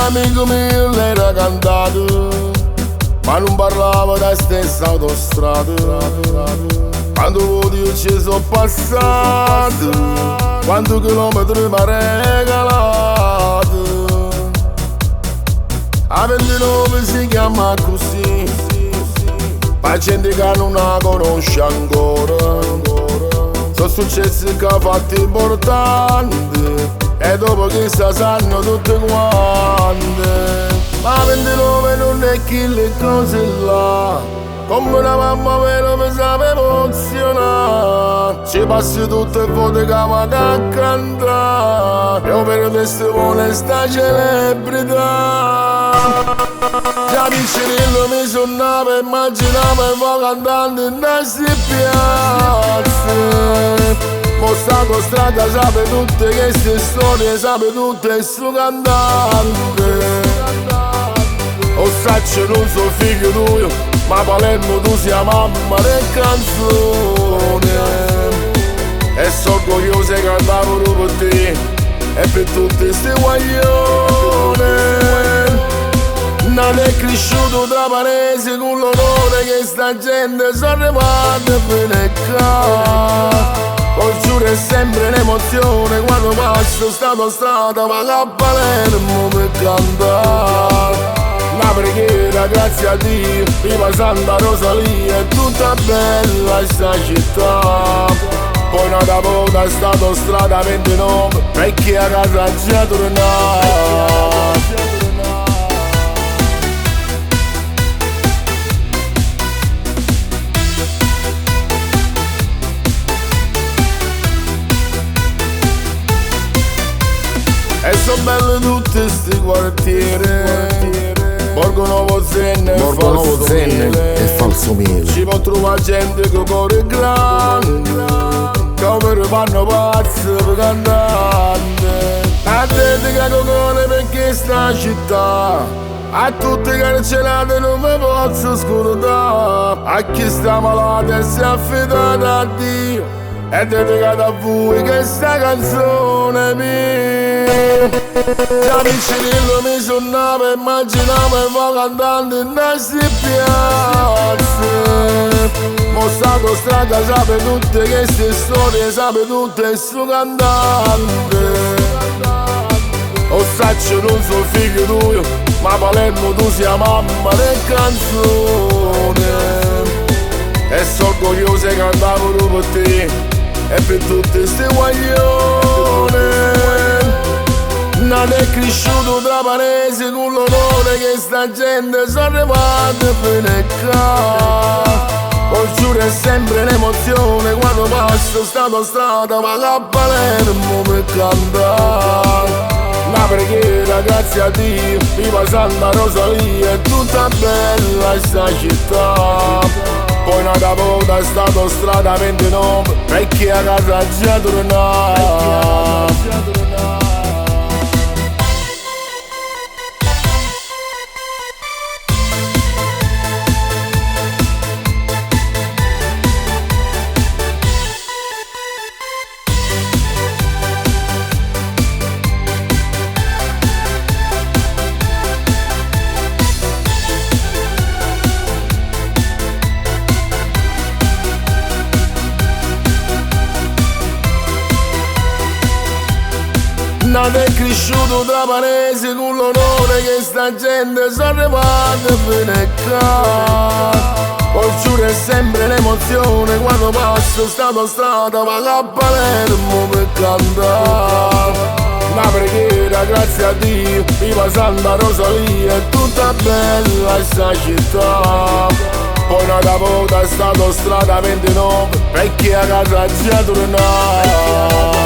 amico mio l'era cantato, ma non parlava da stessa autostrada. Quando io ci sono passato, quanti chilometri mi ha regalato. A 29 si chiama così, pa' gente che non la conosce ancora. Sono successi che ha fatto importanti e dopo che si sanno tutte quante. Ma 29 non è che le cose là, come una mamma vera mi sa emozionare. Ci passi tutte le volte che va a cantare, io per testimone sta celebrità. Già piccinillo mi suonava, immaginavo e vo cantando in queste piazze. Mo stato strada sape tutte queste storie, sape tutte il suo cantante. O saccio non so figlio tuo, ma Palermo tu sia mamma del canzone. E so orgoglioso che cantavo per te e per tutti sti guaglione. Nato e cresciuto tra Paresi con l'onore che sta gente sono arrivata a venecca. Poi giuro è sempre l'emozione quando passo sta strada, ma a Palermo per cantare. Una preghiera, grazie a Dio, viva Santa Rosalia, è tutta bella sta città. Poi nata volta è stato strada 29, perché a casa già tornata. E sono belle tutte sti quartieri, Borgo Nuovo Zenne e Falso Miele. Ci può trovare gente che cuore grande, che per fanno pazzi per cantante. A gente che cuore perché sta città, a tutti i carcerati non mi posso scordare. A chi sta malato e si è affidato a Dio, è dedicata a voi che sta canzone mia. Già piccinillo mi suonava, immaginavo e vo cantando in queste piazze. Mo stato strada sape tutte queste storie, sape tutte il suo cantante. O saccio non so figlio tuo, ma Palermo tu sia mamma del canzone. E so orgoglioso che cantavo per te e per tutti sti guaglione. Nato e cresciuto tra Paresi con l'onore che sta gente sono arrivata a venecca. Poi giuro è sempre l'emozione quando passo sta strada, ma a Palermo per cantare. Una preghiera, grazie a Dio, viva Santa Rosalia, è tutta bella sta città. Poi nata volta è stato strada 29, perché a casa già tornata. Nato e cresciuto tra Paresi con l'onore che sta gente sono arrivata a venecca. Poi giuro è sempre l'emozione quando passo sta strada, ma a Palermo per cantare. Una preghiera, grazie a Dio, viva Santa Rosalia, è tutta bella sta città. Poi nata volta è stato strada 29, perché a casa già tornata.